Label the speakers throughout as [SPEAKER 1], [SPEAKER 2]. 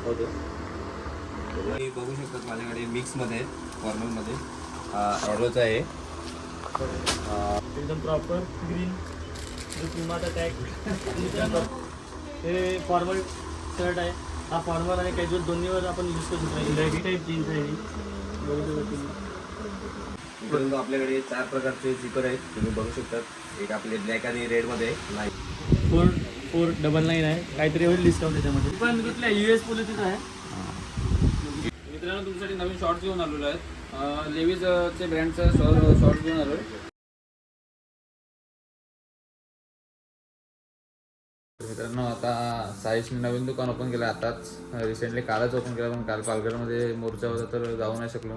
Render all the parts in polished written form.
[SPEAKER 1] दाखवतो. तुम्ही बघू शकतात माझ्याकडे मिक्समध्ये फॉर्मलमध्ये एरोचा आहे
[SPEAKER 2] एकदम प्रॉपर ग्रीन जो पुमाचा टॅग. हे फॉर्मल शर्ट आहे. हा फॉर्मल आणि कॅज्युअल दोन्हीवर आपण यूज करू शकतो. लेगी टाईप जीन्स आहे ही.
[SPEAKER 1] परंतु आपल्याकडे 4 प्रकारचे झिपर आहेत. तुम्ही बघू शकतात. एक आपले ब्लॅक आणि रेडमध्ये नाही.
[SPEAKER 2] 499 आहे. काहीतरी होईल डिस्काउंट त्याच्यामध्ये. पण कुठल्या US पॉलिसीचं आहे.
[SPEAKER 3] मित्रांनो तुमच्यासाठी नवीन शॉर्ट्स घेऊन आलेलो आहेत. लेविजचे ब्रँडचं शॉर्ट्स घेऊन आलो. मित्रांनो आता साईशने नवीन दुकान ओपन केलं आताच. रिसेंटली कालच ओपन केलं, पण काल पालघरमध्ये मोर्चा होता तर जाऊ नाही शकलो.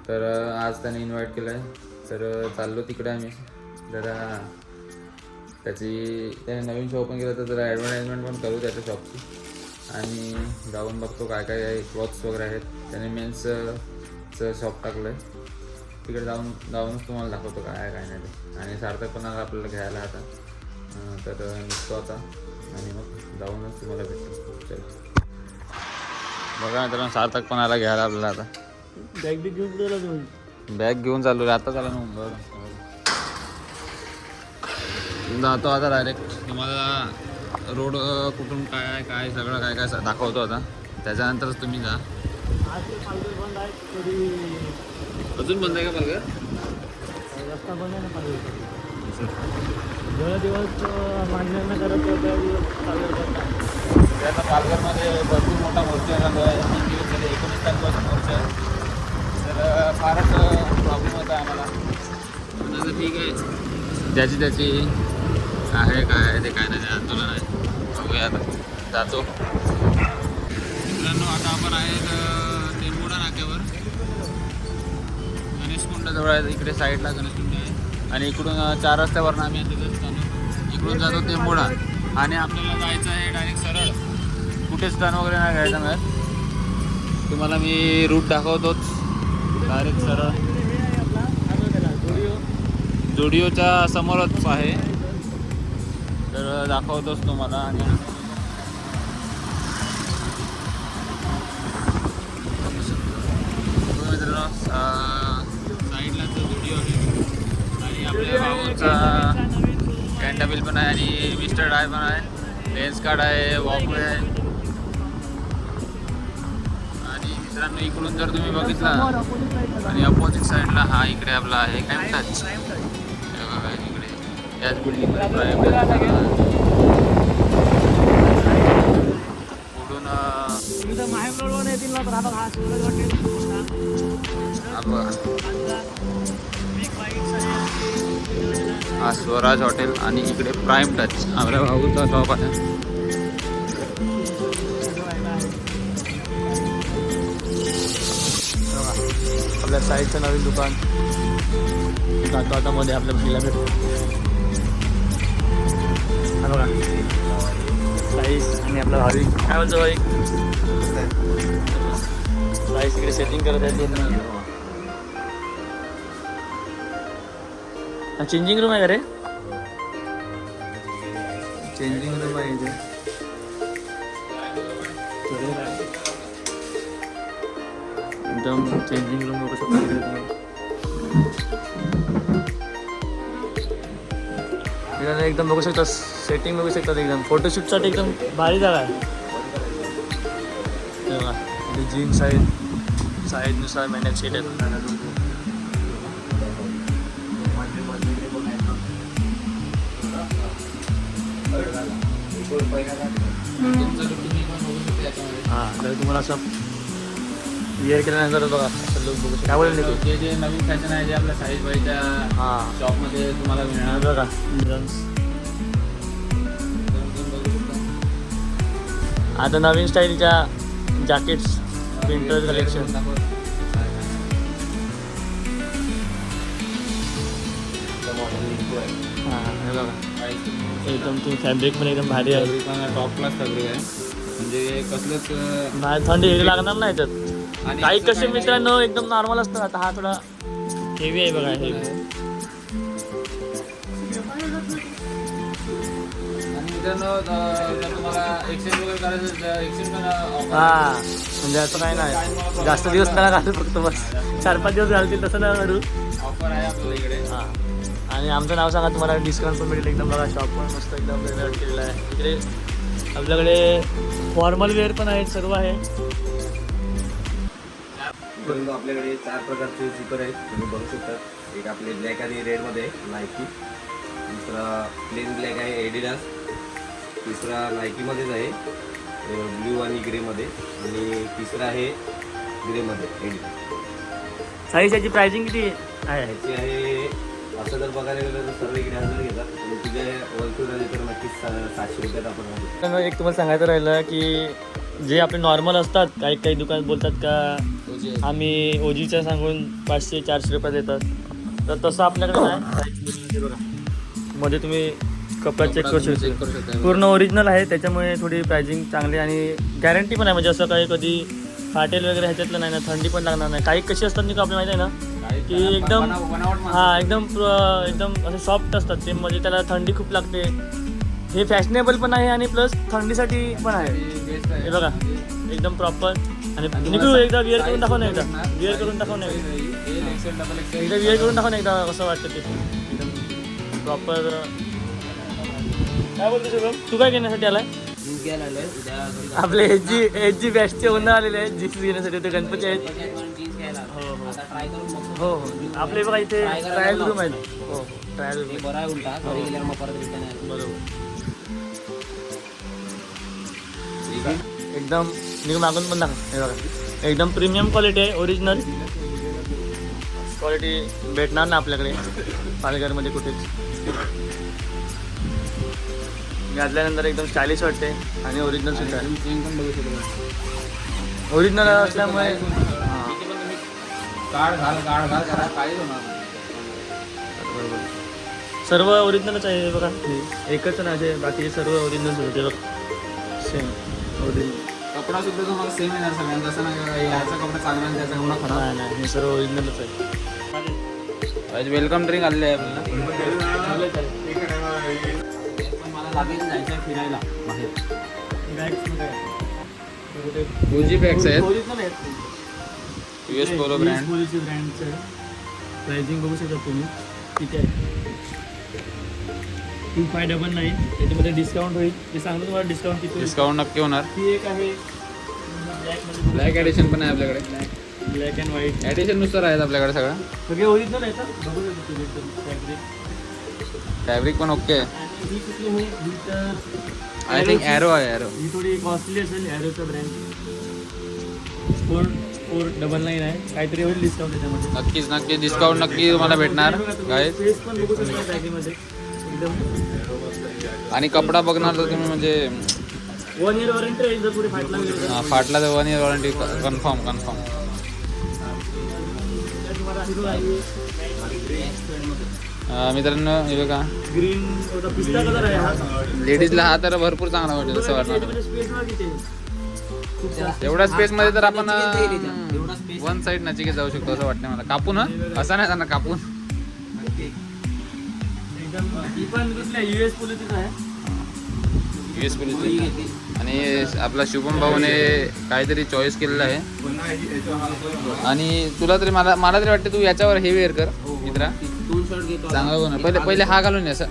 [SPEAKER 3] तर आज त्याने इन्व्हाइट केलं आहे, तर चाललो तिकडे आम्ही. जरा त्याने नवीन शॉप ओपन केलं तर जरा ॲडव्हर्टाईजमेंट पण करू त्याच्या शॉपची आणि जाऊन बघतो काय काय आहे. क्लॉथ्स वगैरे आहेत. त्याने मेन्सचं शॉप टाकलं आहे. तिकडे जाऊनच तुम्हाला दाखवतो काय आहे काय नाही ते. आणि सार्थक पण आला आपल्याला घ्यायला आता, तर निघतो आता आणि मग जाऊनच तुम्हाला भेटतो. चल बघा तर सार्थक पण आला घ्यायला आपल्याला आता.
[SPEAKER 2] बॅग बी घेऊन गेला तुम्ही.
[SPEAKER 3] बॅग घेऊन चाललो रे आता. चाला ना जातो आता डायरेक्ट. तुम्हाला रोड कुठून काय काय सगळं काय काय दाखवतो आता. त्याच्यानंतरच तुम्ही जा.
[SPEAKER 2] आज पालघर बंद आहे. कधी
[SPEAKER 3] अजून बंद आहे का पालघर?
[SPEAKER 2] रस्ता बंद आहे ना पालघर. जेव्हा दिवस मान्य न करत पालघर बंद आहे.
[SPEAKER 3] आता पालघरमध्ये भरपूर मोठा मोर्चा झाला आहे. 3 दिवस झाले. 19 तारखेपासून मोर्चा आहे. तर फारच प्रॉब्लेम होता आम्हाला. पण आता ठीक आहे. ज्याची त्याची आहे काय आहे ते काय नाही आंदोलन आहे. बघूया आता जातो. मित्रांनो आता आपण आहेत टेंबोडा नाक्यावर. गणेशकुंडाजवळ आहे. इकडे साईडला गणेशकुंड आहे आणि इकडून 4 रस्त्यावरून आम्ही तिथं जातो. इकडून जातो टेंबोडा आणि आपल्याला जायचं आहे डायरेक्ट सरळ. कुठेच टर्न वगैरे नाही घ्यायचं मग. तुम्हाला मी रूट दाखवतोच. डायरेक्ट सरळ जोडिओच्या समोरच आहे, तर दाखवतोच तुम्हाला. आणि मित्रांनो साईडलाच जोडिओ आहे आणि आपल्या भाऊचा कॅन्टाबिल पण आहे आणि मिस्टर डाय पण आहे. लेन्स कार्ड आहे, वॉकवे आहे. आणि मित्रांनो इकडून जर तुम्ही बघितला आणि अपोजिट साईडला हा इकडे आपला आहे काय टच. बघा इकडे याच बिल्डिंगमध्ये हा स्वराज हॉटेल आणि इकडे प्राईम टच आपल्या भाऊचा शॉप आहे.
[SPEAKER 2] आपल्या साईडचं नवीन दुकान जातो आता मध्ये आपल्या बघायला भेटतो. हा बघा साईज आणि आपला भाविक. काय बोलतो भाविक? साईज इकडे सेटिंग करत आहे. चेंजिंग रूम आहे का रे? चेंजिंग रूम आहे इथे. एकदम चेंजिंग रूम बघू शकता. एकदम बघू शकता सेटिंग बघू शकतात. एकदम फोटोशूटसाठी एकदम भारी जागा आहे. तेव्हा जीन्स आहेत. साईजनुसार महिन्यात सीट आहेत. हां तर तुम्हाला असं विअर केल्यानंतर बघा असं लुक बघू शकता. काय बोलले तू?
[SPEAKER 3] जे नवीन फॅशन आहे जे आपल्या साईज बाईच्या
[SPEAKER 2] हां
[SPEAKER 3] शॉपमध्ये तुम्हाला मिळणार
[SPEAKER 2] बघा. आता नवीन स्टाईलच्या जॅकेट्स विंटर कलेक्शन. हां हे बघा एकदम तुम्ही फॅब्रिक पण एकदम भारी आहे.
[SPEAKER 3] टॉप क्लास फॅब्रिक आहे. म्हणजे कसलंच
[SPEAKER 2] नाही थंडी हेवी लागणार नाही त्यात. काही कसे मित्रांनो एकदम नॉर्मल असतं. आता हा थोडा हेवी आहे बघा. हे
[SPEAKER 3] मित्रांनो जर तुम्हाला एक्सचेंज वगैरे करायचं एक्सचेंज पण
[SPEAKER 2] हा म्हणजे असं काय नाही जास्त दिवस नका घालू फक्त बस 4-5 दिवस घालतील तसं नका करू
[SPEAKER 3] ऑफर आहे आपल्या इकडे.
[SPEAKER 2] हां आणि आमचं नाव सांगा तुम्हाला डिस्काउंट पण भेटेल एकदम बघा शॉप पण मस्त एकदम रेनोव्हेट केलेलं आहे इकडे आपल्याकडे फॉर्मल वेअर पण आहेत सर्व आहे
[SPEAKER 1] परंतु आपल्याकडे 4 प्रकारचे झिपर आहेत तुम्ही बघू शकता. एक आपले ब्लॅक आणि रेडमध्ये नायकी, दुसरा प्लेन ब्लॅक आहे एडिडास, तिसरा नायकीमध्येच आहे ब्ल्यू आणि ग्रेमध्ये, आणि तिसरा आहे ग्रेमध्ये एडिडास.
[SPEAKER 2] साईज याची प्राइसिंग किती आहे
[SPEAKER 1] ह्याची आहे असं जर बघायला गेलं तर सर्व इकडे 1000 घेतात आणि तुझे ओळखून आले तर नक्कीच 700 रुपयात आपण घालू.
[SPEAKER 2] तर एक तुम्हाला सांगायचं राहिलं की जे आपले नॉर्मल असतात काही काही दुकान बोलतात का आम्ही ओजीच्या सांगून 500-400 रुपये देतात तर तसं आपल्याकडे नाही बघा मध्ये तुम्ही कपडा चेक करू शकता पूर्ण ओरिजिनल आहे त्याच्यामुळे थोडी प्राइसिंग चांगली आणि गॅरंटी पण आहे म्हणजे असं काही कधी फाटेल वगैरे ह्याच्यातलं नाही ना थंडी पण लागणार नाही काही कशी असतात नाही का आपल्याला माहिती आहे ना की एकदम हां एकदम असे सॉफ्ट असतात ते म्हणजे त्याला थंडी खूप लागते हे फॅशनेबल पण आहे आणि प्लस थंडीसाठी पण आहे हे बघा एकदम प्रॉपर आणि निघू एकदा विअर करून दाखव ना एकदा विअर करून दाखव ना एकदा विअर करून दाखव ना एकदा कसं वाटतं ते एकदम प्रॉपर काय बोलतो शुभम तू काय घेण्यासाठी आलाय आपले एच जी बॅचचे ओनर आलेले आहेत जीन्स घेण्यासाठी ते गणपती आहेत हो हो आपले बघा इथे ट्रायल रूम आहेत हो ट्रायल रूम बरोबर एकदम निघून मागून पण दाखव हे बघा एकदम प्रीमियम क्वालिटी आहे ओरिजिनल क्वालिटी भेटणार ना आपल्याकडे पालघरमध्ये कुठेच घातल्यानंतर एकदम स्टायलिश वाटते आणि ओरिजिनल सुद्धा आहे ओरिजिनल असल्यामुळे सर्व ओरिजिनलच आहे बघा एकच ना असे बाकीचे सर्व ओरिजिनल्स होते बघ सेम ओरिजिनल
[SPEAKER 3] कपडा सुद्धा तुम्हाला सेम येणार सगळ्यांना तसं नाही याचा कपडा चांगला आणि त्याचा एवढा खराब
[SPEAKER 2] नाही हे सर्व ओरिजिनलच आहे
[SPEAKER 3] वेलकम ड्रिंक आलेले आहे आपल्याला
[SPEAKER 2] मला लागेल जायचं फिरायला बाहेर
[SPEAKER 3] गुजी बॅग्स आहेत
[SPEAKER 2] ओरिजिनल आहेत
[SPEAKER 3] US पोलो ब्रँड
[SPEAKER 2] ब्रँडचं प्राइसिंग बघू शकता तुम्ही किती आहे 2599 त्याच्यामध्ये डिस्काउंट होईल ते सांगतो तुम्हाला डिस्काउंट किती
[SPEAKER 3] डिस्काउंट नक्की होणार
[SPEAKER 2] ती एक आहे
[SPEAKER 3] ब्लॅक एडिशन पण आहे आपल्याकडे
[SPEAKER 2] ब्लॅक अँड व्हाईट
[SPEAKER 3] एडिशन नुसार आहेत आपल्याकडे सगळं
[SPEAKER 2] सगळे ओरिजिनल आहेत बघू शकता तुम्ही फॅब्रिक
[SPEAKER 3] फॅब्रिक पण ओके आहे
[SPEAKER 2] आणि ही कुठली आहे ही तर
[SPEAKER 3] आय थिंक ॲरो आहे ॲरो
[SPEAKER 2] ही थोडी कॉस्टली असेल ॲरोचा ब्रँड 499 आहे काहीतरी होईल डिस्काउंट त्याच्यामध्ये
[SPEAKER 3] नक्की डिस्काउंट नक्की तुम्हाला भेटणार काय
[SPEAKER 2] फेस पण बघू शकता बॅगेमध्ये एकदम
[SPEAKER 3] आणि कपडा बघणार तर तुम्ही म्हणजे
[SPEAKER 2] 1 year वॉरंटी आहे जर पुढे फाटला वगैरे
[SPEAKER 3] फाटला तर 1 year वॉरंटी कन्फर्म मित्रांनो हे बघा
[SPEAKER 2] ग्रीन पिस्ता कलर आहे हा
[SPEAKER 3] लेडीजला हा तर भरपूर चांगला वाटेल असं वाटणार
[SPEAKER 2] स्पेस बघा किती
[SPEAKER 3] एवढ्या स्पेस मध्ये तर आपण वन साइड नचिकेत जाऊ शकतो असं वाटतं मला कापून असं नाही जाणार कापून
[SPEAKER 2] एकदम ही पण कुठल्या US पोलिसच आहे
[SPEAKER 3] US पोलीस आणि आपला शुभम भाऊने काहीतरी चॉईस केलेलं आहे आणि तुला तरी मला तरी वाटतं तू याच्यावर हे वेअर कर मित्रा चांगला होणार पहिले हा घालून ये असं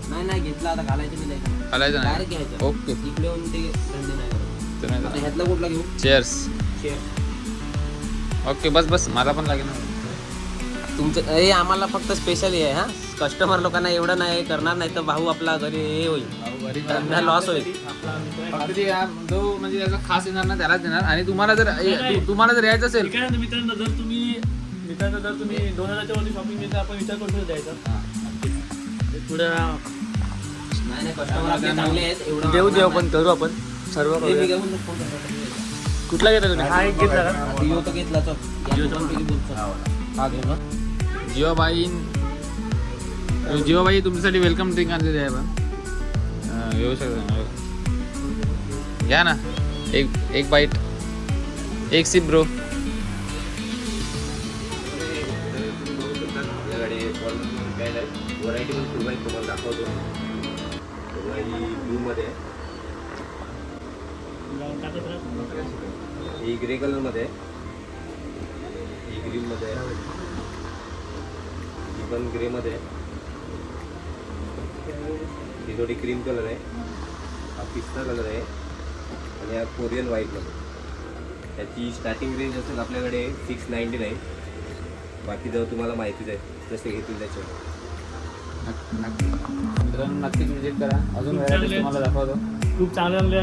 [SPEAKER 4] नाही घेतला आता
[SPEAKER 3] घालायचं नाही ओके
[SPEAKER 4] ह्यातला कुठला घेऊ
[SPEAKER 3] चेअर्स ओके बस मला पण लागेल
[SPEAKER 4] तुमचं हे आम्हाला फक्त स्पेशल आहे हा कस्टमर लोकांना एवढं नाही करणार नाही तर भाऊ आपला घरी हे होईल त्यांना लॉस होईल
[SPEAKER 3] फक्त ते जो म्हणजे त्याचा खास येणार ना त्यालाच देणार आणि तुम्हाला जर यायचं असेल
[SPEAKER 2] मित्रांनो जर तुम्ही 2000च्या वरती शॉपिंग केली तर आपण विचार करून द्यायचा पुढे
[SPEAKER 4] नाही कस्टमर आपले चांगले आहेत एवढं
[SPEAKER 2] देऊ पण करू आपण सर्व कुठला घेतला तुम्ही हा एक घेतला का
[SPEAKER 4] जिओ तर घेतला हा घेऊ ना
[SPEAKER 3] जिओबाई तुमच्यासाठी वेलकम ड्रिंक आणलेली आहे पण येऊ शकता घ्या ना एक बाईट एक सिप ब्रो
[SPEAKER 1] आपल्याकडे व्हरायटी पण खूप आहे तुम्हाला दाखवतो पुन्हा ही ब्लूमध्ये आहे,
[SPEAKER 2] टाकत राहा.
[SPEAKER 1] ही ग्रे कलरमध्ये आहे, ही ग्रीनमध्ये आहे, ही पण ग्रेमध्ये आहे, ही थोडी क्रीम कलर आहे, हा पिस्ता कलर आहे आणि हा कोरियन व्हाईटमध्ये. त्याची स्टार्टिंग रेंज असेल आपल्याकडे 699. बाकी जर तुम्हाला माहितीच आहे जसे घेतील त्याच्यावर.
[SPEAKER 3] मित्रांनो नक्कीच विजिट करा. अजून व्हरायटी तुम्हाला दाखवतो.
[SPEAKER 2] खूप चांगले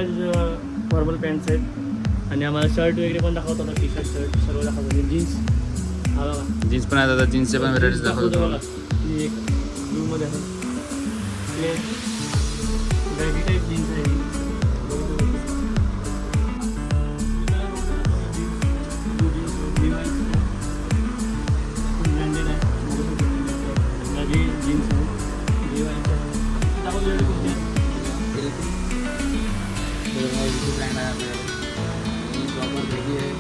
[SPEAKER 2] फॉर्मल पॅन्ट्स आहेत आणि आम्हाला शर्ट वगैरे पण दाखवतो आता. टी शर्ट शर्ट सर्व दाखवतो. जीन्स हा बघा,
[SPEAKER 3] जीन्स पण आहेत, आता जीन्सचे पण व्हरायटीज दाखवतो तुम्हाला.
[SPEAKER 2] ही एक ब्लूमध्ये आहे, प्लेन बॅगी टाईप जीन्स आहे. जीन्स
[SPEAKER 3] ब्रँड आहे आपल्याकडे. ही प्रॉपर बॅगी आहे.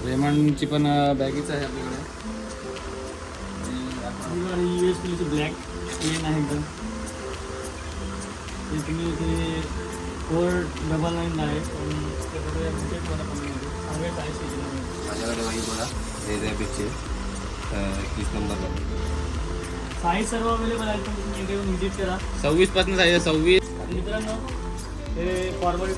[SPEAKER 3] रेमंडची पण बॅगीच आहे आपल्याकडे.
[SPEAKER 2] US ब्लॅक प्लेन आहे एकदम. ते तुम्ही ते 499 आहे पण ते बघूया म्हणजे मला कमी मध्ये चांगले प्राईस आहे.
[SPEAKER 1] माझ्याकडे वही बघा रेझॅबिटचे 21 नंबरला.
[SPEAKER 2] साईज सर्व अवेलेबल आहे, पण तुम्ही एकदा येऊन व्हिजिट करा.
[SPEAKER 3] 26 पासून आहे. 26
[SPEAKER 2] मित्रांनो हे फॉर्मल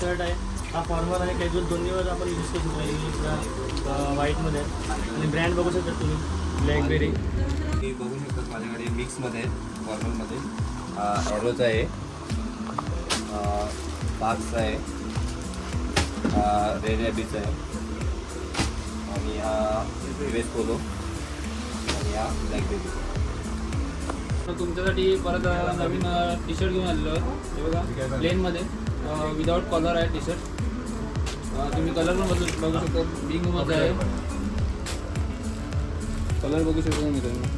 [SPEAKER 2] शर्ट आहे. हा फॉर्मल आणि कॅज्युअल दोन्हीवर आपण यूज करू शकतो. व्हाईटमध्ये आणि ब्रँड बघू शकता तुम्ही ब्लॅकबेरी.
[SPEAKER 1] हे बघू शकतात माझ्याकडे मिक्समध्ये आहे, फॉर्मलमध्ये. ॲरोचा आहे, पार्क्सचा आहे, रेड रॅबिटचा आहे आणि हा US पोलो आणि हा ब्लॅकबेरी.
[SPEAKER 3] तुमच्यासाठी परत नवीन टी शर्ट घेऊन आलेलो आहे. हे बघा प्लेनमध्ये विदाऊट कलर आहे टी शर्ट. तुम्ही कलर पण बघू शकता. बिंगमध्ये आहे. कलर बघू शकता मित्रांनो.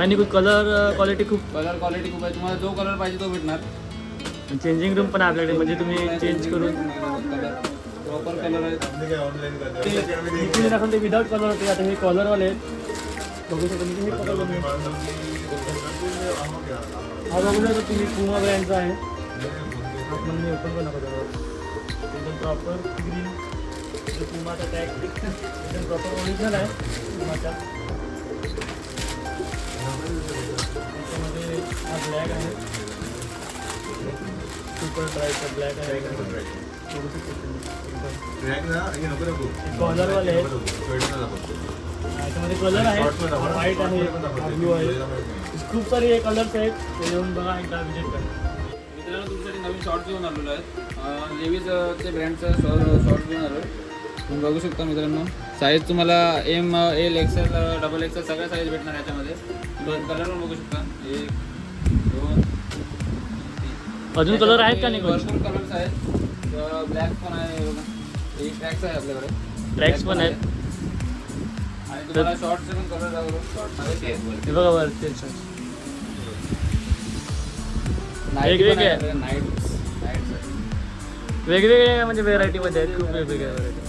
[SPEAKER 2] आणि कलर क्वालिटी खूप
[SPEAKER 3] कलर क्वालिटी खूप आहे. तुम्हाला जो कलर पाहिजे तो भेटणार.
[SPEAKER 2] चेंजिंग रूम पण आहे आपल्याकडे, म्हणजे तुम्ही चेंज करून
[SPEAKER 3] कलर प्रॉपर कलर आहे.
[SPEAKER 2] ते दाखवून ते विदाऊट कलर होते. आता हे कलरवाले आहेत बघू शकता. म्हणजे हे कलर हा बघू शकता तुम्ही. पुमा ब्रँडचा आहे. आपण मी ओपन पण दाखवतो. एकदम प्रॉपर ग्रीन पुमाचा टॅग एकदम प्रॉपर ओरिजिनल आहे पुमाचा. त्याच्यामध्ये हा ब्लॅक आहे, सुपर ड्रायचा ब्लॅक आहे. कलरवाले आहेत. याच्यामध्ये कलर आहे, व्हाईट आहे, ब्लू आहे. खूप सारे कलर्स आहेत. ते येऊन बघा, एकदा विजिट करा.
[SPEAKER 3] मित्रांनो तुमच्यासाठी नवीन शॉर्ट्स घेऊन आलेलो आहे. लेविजचे ब्रँडचं शॉर्ट्स घेऊन आलो. तुम्ही बघू शकता मित्रांनो. साईज तुम्हाला M, L, XL, XXL सगळ्या साईज भेटणार याच्यामध्ये. कलर पण बघू शकता. 1, 2, 3.
[SPEAKER 2] अजून कलर आहेत का नाही?
[SPEAKER 3] भरपूर कलर्स आहेत. ब्लॅक पण आहे बघा. एक ट्रॅक्स आहे आपल्याकडे.
[SPEAKER 2] ट्रॅक्स पण आहेत.
[SPEAKER 3] आणि तुम्हाला शॉर्ट्सचे पण कलर दाखवतो. शॉर्ट्स
[SPEAKER 2] हे बघा वरती वेगवेगळे आहे.
[SPEAKER 3] नाईट्स
[SPEAKER 2] वेगवेगळे म्हणजे व्हेरायटीमध्ये आहेत. खूप वेगवेगळ्या व्हेरायटी.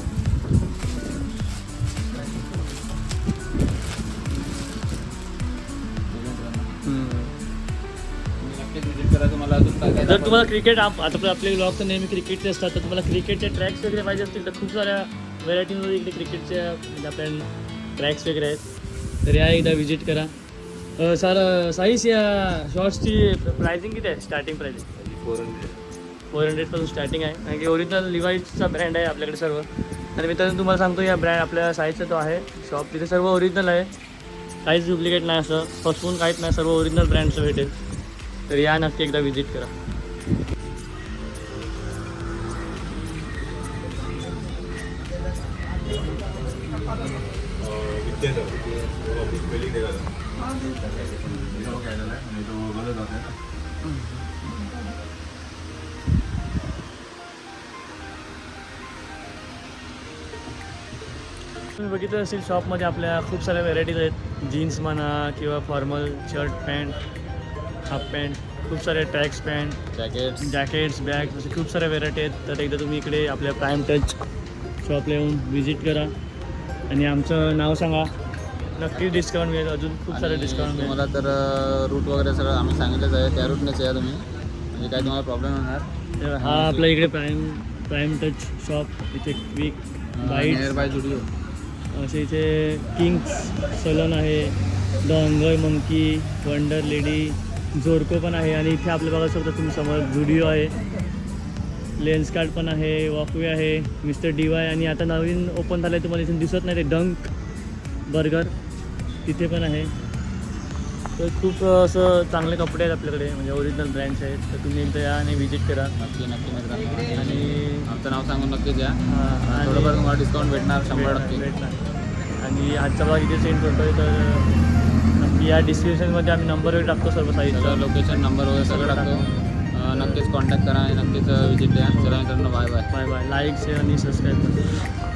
[SPEAKER 3] नक्कीच विजिट करा. तुम्हाला अजून काय
[SPEAKER 2] जर तुम्हाला क्रिकेट आता आपले ब्लॉग तर नेहमी क्रिकेटचे असतात, तर तुम्हाला क्रिकेटचे ट्रॅक्स वगैरे पाहिजे असतील तर खूप साऱ्या व्हेरायटीमध्ये इकडे क्रिकेटच्या म्हणजे आपल्या ट्रॅक्स वगैरे आहेत. तर या एकदा व्हिजिट करा. सर साईज या शॉर्ट्सची प्राइसिंग किती आहे? स्टार्टिंग प्राइसिंग 400 पासून स्टार्टिंग आहे. कारण की ओरिजिनल लिवाईजचा ब्रँड आहे आपल्याकडे सर्व. आणि मी तर तुम्हाला सांगतो या ब्रँड आपल्या साईजचा तो आहे शॉप, तिथे सर्व ओरिजिनल आहे. काहीच डुप्लिकेट नाही, असं फसवून काहीच नाही, सर्व ओरिजिनल ब्रँडचं भेटेल. तर या नक्की एकदा व्हिजिट करा. तुम्ही बघितलं असेल शॉपमध्ये आपल्या खूप साऱ्या व्हेरायटीज आहेत. जीन्स म्हणा किंवा formal shirt pant, half pant, खूप सारे ट्रॅक्स पॅन्ट, जॅकेट्स, बॅग्स, असे खूप साऱ्या व्हेरायटी आहेत. तर एकदा तुम्ही इकडे आपल्या प्राईम टच शॉपला येऊन व्हिजिट करा आणि आमचं नाव सांगा, नक्की डिस्काउंट मिळेल, अजून खूप सारे
[SPEAKER 3] आणि
[SPEAKER 2] डिस्काउंट मिळेल.
[SPEAKER 3] तुम्हाला तर रूट वगैरे सगळं आम्ही सांगितलंच आहे, त्या रूटनेच या तुम्ही, म्हणजे काय तुम्हाला प्रॉब्लेम होणार.
[SPEAKER 2] तर हा आपला इकडे प्राईम टच शॉप, इथे quick bites,
[SPEAKER 3] near by Zudio.
[SPEAKER 2] असे इथे किंग्स सलून आहे, the hunger monkey, wonder lady, Zorko पण आहे आणि इथे आपल्या बघा शकता तुम्ही समोर जुडिओ आहे, लेन्स कार्ड पण आहे, वॉकवे आहे, मिस्टर DY आणि आता नवीन ओपन झालं आहे तुम्हाला इथून दिसत नाही ते डंक बर्गर तिथे पण आहे. तर खूप असं चांगले कपडे आहेत आपल्याकडे, म्हणजे ओरिजिनल ब्रँड्स आहेत. तर तुम्ही एकदा या आणि व्हिजिट करा
[SPEAKER 3] नक्की मित्रांनो,
[SPEAKER 2] आणि
[SPEAKER 3] आमचं नाव सांगून नक्कीच या.
[SPEAKER 2] हां
[SPEAKER 3] थोडंफार तुम्हाला डिस्काउंट भेटणार 100%.
[SPEAKER 2] भेटणार. आणि आजचा भाग इथे सेंड करतो आहे, तर नक्की या डिस्क्रिप्शनमध्ये आम्ही नंबर वगैरे टाकतो सर्व साईजचा.
[SPEAKER 3] सगळं लोकेशन नंबर वगैरे सगळं टाकतो. नक्कीच कॉन्टॅक्ट करा आणि नक्कीच विजिट द्या. चला मित्रांनो, bye bye.
[SPEAKER 2] Bye bye. Like share आणि सबस्क्राईब करा.